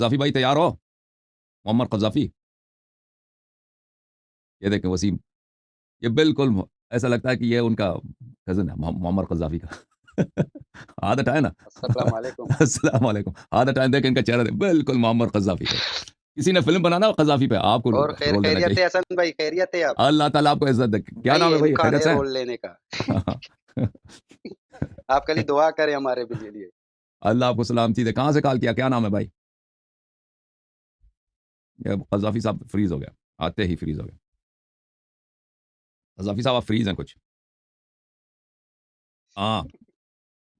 Gaddafi بھائی تیار ہو؟ معمر قذافی، یہ دیکھیں وسیم، یہ بالکل ایسا لگتا ہے کہ یہ ان کا کزن ہے معمر قذافی کا ہاتھ اٹھائے نا السلام علیکم. السلام علیکم. ہاتھ اٹھائے دیکھ ان کا چہرہ دیکھ، بالکل معمر قذافی کا. کسی نے فلم بنانا ہو قذافی پہ، آپ کو اور رول دینا خیریت چاہیے. ہے حسن بھائی؟ خیریت ہے آپ؟ اللہ تعالیٰ آپ کو عزت دے. کیا نہیں نام ہے بھائی؟ امکان خیریت ہے سے؟ رول لینے کا. آپ کلی دعا کریں ہمارے بھی لیے. اللہ آپ کو سلامتی دے. کہاں سے کال کیا؟ کیا نام ہے بھائی؟ یہ قذافی صاحب فریز ہو گیا، آتے ہی فریز ہو گیا. قذافی صاحب آپ فریز ہیں کچھ. ہاں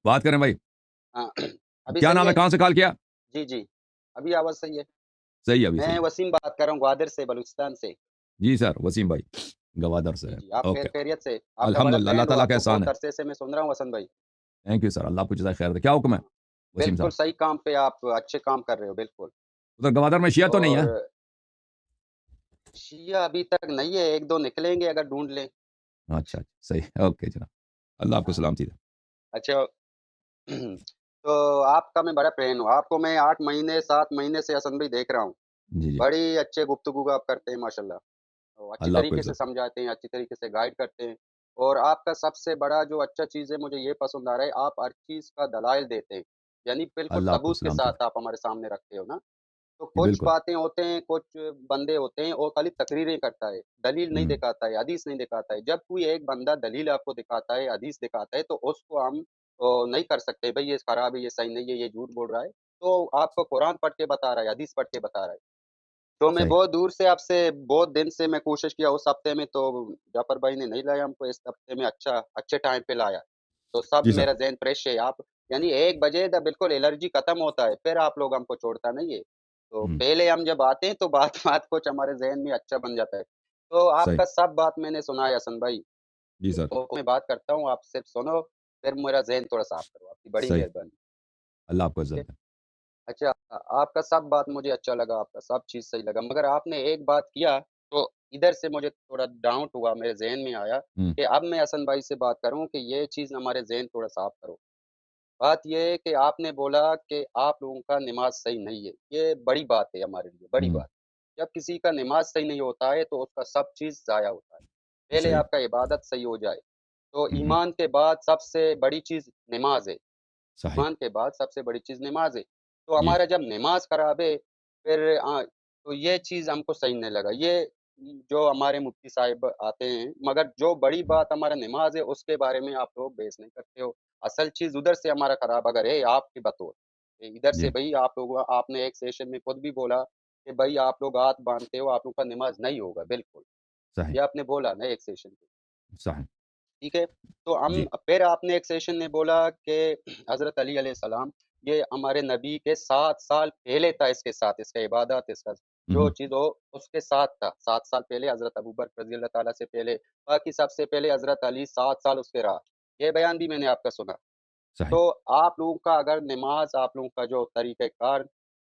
بات کریں بھائی. ہاں ابھی کیا صحیح نام ہے؟ ہے؟ کہاں سے کال کیا؟ جی جی ابھی آواز صحیح ہے. صحیح ہے ابھی صحیح میں ہے. وسیم بات کر رہا ہوں گوادر سے، بلوچستان سے. جی سر وسیم بھائی گوادر سے. جی جی آپ اوکے خیریت سے؟ آپ کا بڑا الحمدللہ، اللہ فین ہو، تعالیٰ آپ کا کو احسان بہت ہے. عرصے سے میں سن رہا ہوں حسن بھائی. تھینک یو سر، اللہ آپ کو جزائے خیر دے. کیا حکم ہے وسیم بالکل صاحب؟ صحیح کام پہ آپ اچھے کام کر رہے ہو بالکل. ادھر گوادر میں شیعہ تو نہیں اور ہے؟ شیعہ ابھی تک نہیں ہے، ایک دو نکلیں گے اگر ڈھونڈ لیں. اچھا صحیح، اوکے جناب، اللہ آپ کو سلامتی دے. اچھا تو آپ کا میں بڑا فین ہوں. آپ کو میں 8 مہینے 7 مہینے سے حسن بھائی دیکھ رہا ہوں. جی جی، بڑی اچھے گفتگو آپ کرتے ہیں ماشاءاللہ. تو اچھی اللہ آپ کو طریقے سے عزت دے. سمجھاتے ہیں، اچھی طریقے سے گائیڈ کرتے ہیں. اور آپ کا سب سے بڑا جو اچھا چیز ہے مجھے یہ پسند آ رہا ہے، آپ ہر چیز کا دلائل دیتے ہیں. یعنی بالکل اللہ آپ کو ثبوت کے سلامتی دے. ساتھ آپ ہمارے سامنے رکھتے ہو نا. تو جی کچھ بالکل. باتیں ہوتے ہیں، کچھ بندے ہوتے ہیں اور خالی تقریریں کرتا ہے، دلیل نہیں ہوں، دکھاتا ہے، حدیث نہیں دکھاتا ہے. جب کوئی ایک بندہ دلیل آپ کو دکھاتا ہے، حدیث دکھاتا ہے، تو اس کو ہم نہیں کر سکتے بھائی یہ خراب ہے، یہ صحیح نہیں ہے، یہ جھوٹ بول رہا ہے. تو آپ کو قرآن پڑھ کے بتا رہا ہے، حدیث پڑھ کے بتا رہا ہے. تو میں صحیح. بہت دور سے آپ سے بہت دن سے میں کوشش کیا اس ہفتے میں، تو جعفر بھائی نے نہیں لایا ہم کو. اس ہفتے میں اچھے ٹائم پہ لایا. تو سب جی سر. میرا ذہن فریش ہے. آپ یعنی 1 بجے دا بالکل الرجی ختم ہوتا ہے، پھر آپ لوگ ہم کو چھوڑتا نہیں ہے. تو ہوں، پہلے ہم جب آتے ہیں تو بات بات کچھ ہمارے ذہن میں اچھا بن جاتا ہے. تو آپ صحیح. کا سب بات میں نے سنا ہے حسن بھائی. جی سر. تو میں بات کرتا ہوں، آپ صرف سنو، پھر میرا ذہن تھوڑا صاف کرو. آپ کی بڑی صحیح، مہربانی. اللہ آپ کو ٹھیک ہے. عزت دے. اچھا آپ کا سب بات مجھے اچھا لگا، آپ کا سب چیز صحیح لگا، مگر آپ نے ایک بات کیا تو ادھر سے مجھے تھوڑا ڈاؤٹ ہوا، میرے ذہن میں آیا ہوں، کہ اب میں حسن بھائی سے بات کروں کہ یہ چیز ہمارے ذہن تھوڑا صاف کرو. بات یہ ہے کہ آپ نے بولا کہ آپ لوگوں کا نماز صحیح نہیں ہے. یہ بڑی بات ہے ہمارے لیے، بڑی ہوں، بات. جب کسی کا نماز صحیح نہیں ہوتا ہے تو اس کا سب چیز ضائع ہوتا ہے. پہلے صحیح. آپ کا عبادت صحیح ہو جائے تو ہوں، ایمان کے بعد سب سے بڑی چیز نماز ہے. صحیح. ایمان کے بعد سب سے بڑی چیز نماز ہے. تو جی ہمارا جب نماز خراب ہے پھر تو یہ چیز ہم کو صحیح نہیں لگا. یہ جو ہمارے مفتی صاحب آتے ہیں، مگر جو بڑی بات ہمارا نماز ہے اس کے بارے میں آپ لوگ بحث نہیں کرتے ہو. اصل چیز ادھر سے ہمارا خراب اگر ہے آپ کی بطور کہ ادھر جی سے بھائی آپ نے ایک سیشن میں خود بھی بولا کہ بھائی آپ لوگ ہاتھ باندھتے ہو، آپ لوگ کا نماز نہیں ہوگا. بالکل صحیح. یہ آپ نے بولا نا ایک سیشن پہ. صحیح. ٹھیک ہے. تو ہم جی. پھر آپ نے ایک سیشن میں بولا کہ حضرت علی علیہ السلام یہ ہمارے نبی کے 7 سال پہلے تھا، اس کے ساتھ اس کا عبادت، اس کا جو ہوں، چیز ہو اس کے ساتھ تھا. 7 سال پہلے حضرت ابوبکر رضی اللہ تعالیٰ سے پہلے، باقی سب سے پہلے حضرت علی 7 سال اس کے رہا. یہ بیان بھی میں نے آپ کا سنا. صحیح. تو آپ لوگوں کا اگر نماز، آپ لوگوں کا جو طریقہ کار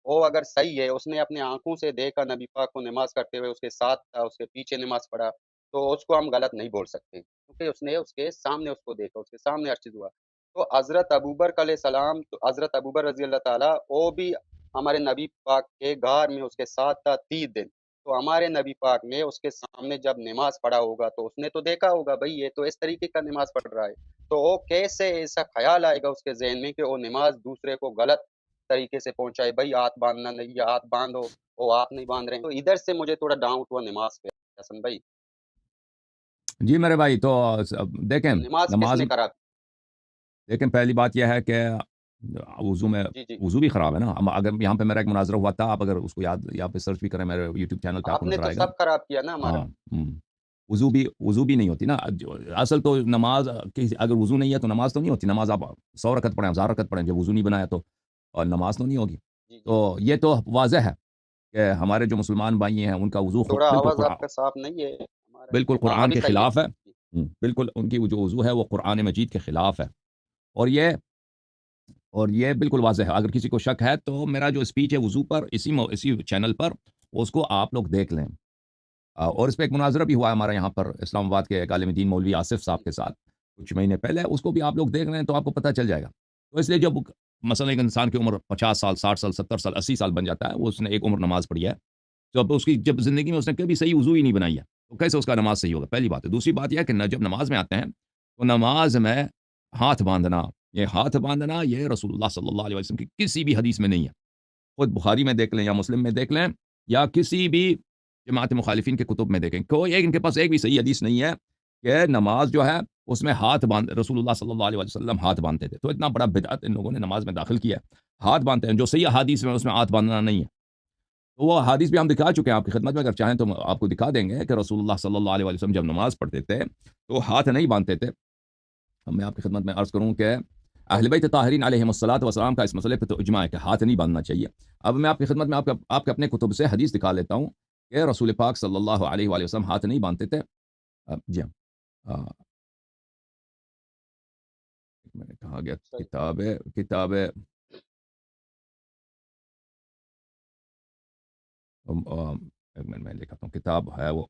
وہ اگر صحیح ہے، اس نے اپنے آنکھوں سے دیکھا نبی پاک کو نماز کرتے ہوئے، اس کے ساتھ تھا، اس کے پیچھے نماز پڑھا، تو اس کو ہم غلط نہیں بول سکتے کیونکہ اس نے اس کے سامنے اس کو دیکھا، اس کے سامنے ہر چیز ہوا. تو حضرت ابوبکر علیہ السلام، تو حضرت ابوبکر رضی اللہ تعالیٰ وہ بھی ہمارے نبی پاک کے غار میں اس کے ساتھ تھا 30 دن. تو ہمارے نبی پاک نے اس کے سامنے جب نماز پڑھا ہوگا تو اس نے تو دیکھا ہوگا بھائی یہ تو اس طریقے کا نماز پڑھ رہا ہے. تو وہ کیسے ایسا خیال آئے گا اس کے ذہن میں کہ وہ نماز دوسرے کو غلط طریقے سے پہنچائے، بھائی ہاتھ باندھنا نہیں، یا ہاتھ باندھو، وہ ہاتھ نہیں باندھ رہے ہیں. تو ادھر سے مجھے تھوڑا ڈاؤٹ ہوا نماز پہ حسن بھائی. جی میرے بھائی تو دیکھیں تو نماز کس نماز، نے خراب؟ لیکن پہلی بات یہ ہے کہ وضو میں جی جی وضو بھی خراب ہے نا. اگر یہاں پہ میرا ایک مناظرہ ہوا تھا، آپ اگر اس کو یاد یہاں پہ سرچ بھی کریں، میرے یوٹیوب چینل پہ آپ آپ کو نے نظر تو آئے گا. سب خراب کیا نا ہمارا. ہاں. وضو بھی نہیں ہوتی نا. اصل تو نماز اگر وضو نہیں ہے تو نماز تو نہیں ہوتی. نماز آپ 100 رکعت پڑھیں، 1000 رکعت پڑھیں، جب وضو نہیں بنایا تو اور نماز تو نہیں ہوگی. جی جی تو یہ تو واضح ہے کہ ہمارے جو مسلمان بھائی ہیں ان کا وضو تھوڑا بالکل آواز آپ قرآن، کا صاف نہیں ہے ہمارا. بالکل ہاں قرآن ابھی کے صحیح ہے. خلاف ہے. جی بالکل ان کی جو وضو ہے وہ قرآن مجید کے خلاف ہے. اور یہ بالکل واضح ہے. اگر کسی کو شک ہے تو میرا جو اسپیچ ہے وضو پر اسی چینل پر، اس کو آپ لوگ دیکھ لیں. اور اس پہ ایک مناظرہ بھی ہوا ہے ہمارا یہاں پر اسلام آباد کے ایک عالم دین مولوی آصف صاحب جی کے ساتھ کچھ مہینے پہلے. اس کو بھی آپ لوگ دیکھ لیں تو آپ کو پتہ چل جائے گا. تو اس لیے جب مثلا ایک انسان کی عمر 50 سال 60 سال 70 سال 80 سال بن جاتا ہے، وہ اس نے ایک عمر نماز پڑھی ہے، تو اب اس کی جب زندگی میں اس نے کبھی صحیح وضو ہی نہیں بنائی ہے، تو کیسے اس کا نماز صحیح ہوگا؟ پہلی بات ہے۔ دوسری بات یہ ہے کہ جب نماز میں آتے ہیں تو نماز میں ہاتھ باندھنا، یہ رسول اللہ صلی اللہ علیہ وسلم کی کسی بھی حدیث میں نہیں ہے۔ خود بخاری میں دیکھ لیں یا مسلم میں دیکھ لیں یا کسی بھی جماعت مخالفین کے کتب میں دیکھیں، کوئی ان کے پاس ایک بھی صحیح حدیث نہیں ہے کہ نماز جو ہے اس میں رسول اللہ صلی اللہ علیہ وسلم ہاتھ باندھتے تھے۔ تو اتنا بڑا بدعت ان لوگوں نے نماز میں داخل کیا ہے، ہاتھ باندھتے ہیں، جو صحیح حدیث میں اس میں ہاتھ باندھنا نہیں ہے۔ تو وہ حدیث بھی ہم دکھا چکے ہیں آپ کی خدمت میں، اگر چاہیں تو آپ کو دکھا دیں گے کہ رسول اللہ صلی اللہ علیہ وسلم جب نماز پڑھتے تھے تو ہاتھ نہیں باندھتے تھے۔ میں آپ کی خدمت میں عرض کروں کہ اہل بیت طاہرین علیہم الصلاۃ والسلام کا اس مسئلے پہ تو اجماع ہے کہ ہاتھ نہیں باندھنا چاہیے۔ اب میں آپ کی خدمت میں آپ کے اپنے کتب سے حدیث دکھا لیتا ہوں کہ رسول پاک صلی اللہ علیہ وآلہ وسلم ہاتھ نہیں باندھتے تھے۔ جی ہاں، میں نے کہا گیا صحیح کتاب ایک منٹ میں لکھتا ہوں، کتاب ہے وہ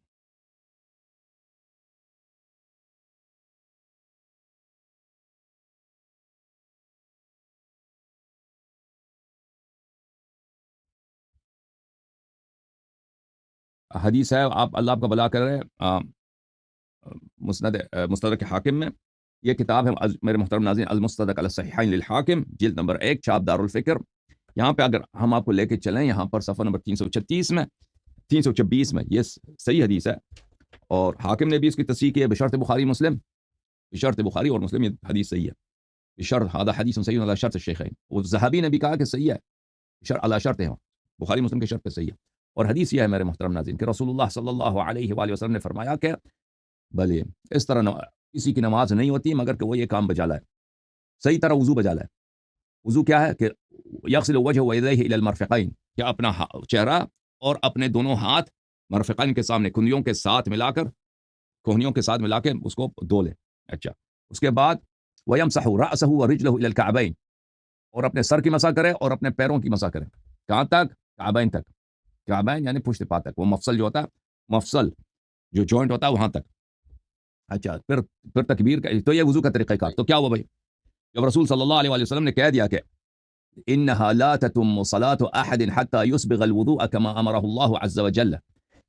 حدیث ہے، آپ اللہ آپ کا بلا کرے، مستدرک حاکم میں یہ کتاب ہے میرے محترم ناظرین، المستدرک علی الصحیحین للحاکم، جلد نمبر 1، چھاپ دارالفکر۔ یہاں پہ اگر ہم آپ کو لے کے چلیں، یہاں پر صفحہ نمبر 336 میں 326 میں یہ صحیح حدیث ہے، اور حاکم نے بھی اس کی تصحیح کی ہے بشرط بخاری مسلم، بشرط بخاری اور مسلم، یہ حدیث صحیح ہے، بشرط هذا حدیث صحیح علی شرط الشیخین، اور ذہبی نے بھی کہا کہ صحیح ہے، علی شرط ہے، بخاری مسلم کے شرط پہ صحیح ہے۔ اور حدیث یہ ہے میرے محترم ناظرین کہ رسول اللہ صلی اللہ علیہ وآلہ وسلم نے فرمایا کہ بھلے اس طرح کسی کی نماز نہیں ہوتی مگر کہ وہ یہ کام بجا لائے، صحیح طرح وضو بجا لائے۔ وضو کیا ہے کہ یغسل وجهه ویدیہ الی المرفقین، کہ اپنا چہرہ اور اپنے دونوں ہاتھ مرفقین کے سامنے کندھیوں کے ساتھ ملا کر، کوہنیوں کے ساتھ ملا کے اس کو دھو لے۔ اچھا، اس کے بعد ویمسح رأسه ورجله الی الکعبین، اور اپنے سر کی مسح کرے اور اپنے پیروں کی مسح کرے، کہاں تک؟ کعبین تک، کعبین یعنی پشت پا تک، وہ مفصل جو ہوتا ہے، مفصل جو جوائنٹ ہوتا ہے وہاں تک۔ اچھا، پھر تکبیر کا، تو یہ وضو کا طریقہ کار۔ تو کیا ہوا بھائی؟ جب رسول صلی اللہ علیہ وآلہ وسلم نے کہہ دیا کہ انہا لا تتم صلاة احد حتی یسبغ الوضوء کما امرہ اللہ عز وجل،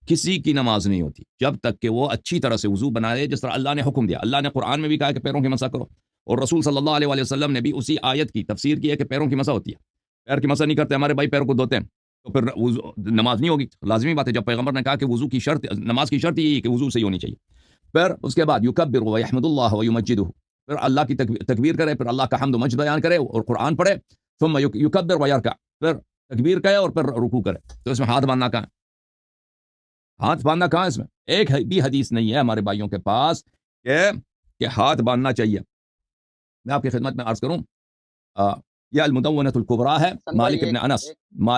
کسی کی نماز نہیں ہوتی جب تک کہ وہ اچھی طرح سے وضو بنائے جس طرح اللہ نے حکم دیا۔ اللہ نے قرآن میں بھی کہا کہ پیروں کی مسح کرو، اور رسول صلی اللہ علیہ وآلہ وسلم نے بھی اسی آیت کی تفسیر کی ہے کہ پیروں کی مسح ہوتی ہے۔ پیر کی مسح نہیں کرتے ہمارے بھائی، پیروں کو دھوتے ہیں، تو پھر نماز نہیں ہوگی۔ لازمی بات ہے، جب پیغمبر نے کہا کہ وضو کی شرط، نماز کی شرط یہی ہے کہ وضو صحیح ہونی چاہیے۔ پھر اس کے بعد یکبر ویحمد اللہ ویمجدہ، پھر اللہ کی تکبیر کرے، پھر اللہ کا حمد و مجد بیان کرے اور قرآن پڑھے، ثم یکبر ویرکع، پھر تکبیر کرے اور پھر رکوع کرے۔ تو اس میں ہاتھ باندھنا کہاں ہے؟ ہاتھ باندھنا کہاں ہے؟ اس میں ایک بھی حدیث نہیں ہے ہمارے بھائیوں کے پاس کہ ہاتھ باندھنا چاہیے۔ میں آپ کی خدمت میں عرض کروں، یہ المدونۃ الکبریٰ ہے، حسن بھائی مالک ابن ایک انس،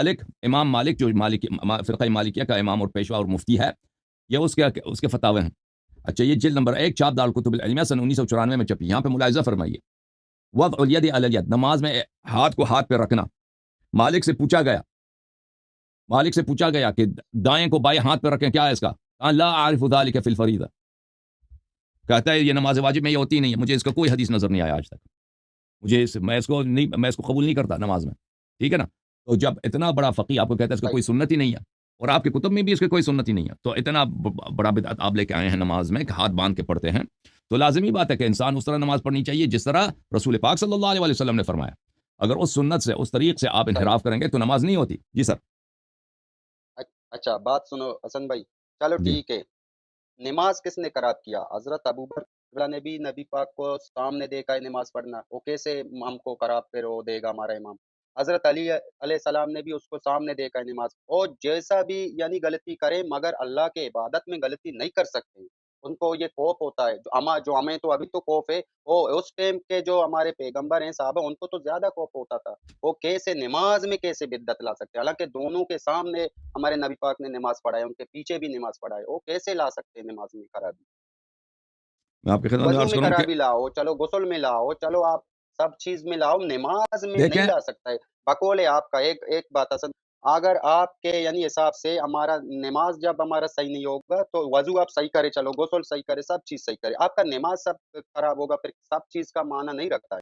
ایک امام مالک جو فرقہ مالکیہ کا امام اور پیشوا اور مفتی ہے، یہ اس کے فتاوے ہیں۔ اچھا، یہ جلد نمبر 1، چھاپ دارالکتب العلمیہ، سن 1994 میں چھپی۔ یہاں پہ ملاحظہ فرمائیے، وضع الید علی الید، نماز میں ہاتھ کو ہاتھ پہ رکھنا۔ مالک سے پوچھا گیا کہ دائیں کو بائیں ہاتھ پہ رکھیں، کیا ہے اس کا؟ لا اعرف ذلک فی الفریضہ، کہتا ہے یہ نماز واجب میں یہ ہوتی نہیں ہے، مجھے اس کا کوئی حدیث نظر نہیں آیا آج تک، میں اس کو قبول نہیں کرتا نماز میں، ٹھیک ہے نا؟ تو جب اتنا بڑا فقیہ آپ کو کہتا ہے اس کا کوئی سنت ہی نہیں ہے، اور آپ کے کتب میں بھی اس کی کوئی سنت ہی نہیں ہے، تو اتنا بڑا بدعت آپ لے کے آئے ہیں نماز میں کہ ہاتھ باندھ کے پڑھتے ہیں، تو لازمی بات ہے کہ انسان اس طرح نماز پڑھنی چاہیے جس طرح رسول پاک صلی اللہ علیہ وسلم نے فرمایا۔ اگر اس سنت سے، اس طریق سے آپ انحراف کریں گے تو نماز نہیں ہوتی۔ جی سر۔ اچھا بات سنو حسن بھائی، چلو جی، ٹھیک ہے، نماز کس نے خراب کیا؟ حضرت ابوبکر نے بھی نبی پاک کو سامنے دیکھا ہے نماز پڑھنا، وہ کیسے ہم کو خراب پھر وہ دے گا ہمارا امام؟ حضرت علی علیہ السلام نے بھی اس کو سامنے دیکھا ہے نماز، اور جیسا بھی یعنی غلطی کرے مگر اللہ کے عبادت میں غلطی نہیں کر سکتے، ان کو یہ خوف ہوتا ہے، جو ہمیں تو ابھی تو خوف ہے، وہ اس ٹائم کے جو ہمارے پیغمبر ہیں صحابہ، ان کو تو زیادہ خوف ہوتا تھا، وہ کیسے نماز میں کیسے بدعت لا سکتے ہیں؟ حالانکہ دونوں کے سامنے ہمارے نبی پاک نے نماز پڑھائی، ان کے پیچھے بھی نماز پڑھائی، وہ کیسے لا سکتے ہیں نماز میں خرابی؟ میں آپ کی خدمت میں وضو عرض میں کروں کہ خرابی لاؤ، چلو غسل میں لاؤ، چلو آپ سب چیز میں لاؤ، نماز میں نہیں دیکھیں، لا سکتا ہے۔ بقول آپ کا ایک بات حسن، اگر آپ کے یعنی حساب سے ہمارا نماز جب ہمارا صحیح نہیں ہوگا تو وضو آپ صحیح کرے، چلو غسل صحیح کرے، سب چیز صحیح کرے، آپ کا نماز سب خراب ہوگا، پھر سب چیز کا معنی نہیں رکھتا ہے۔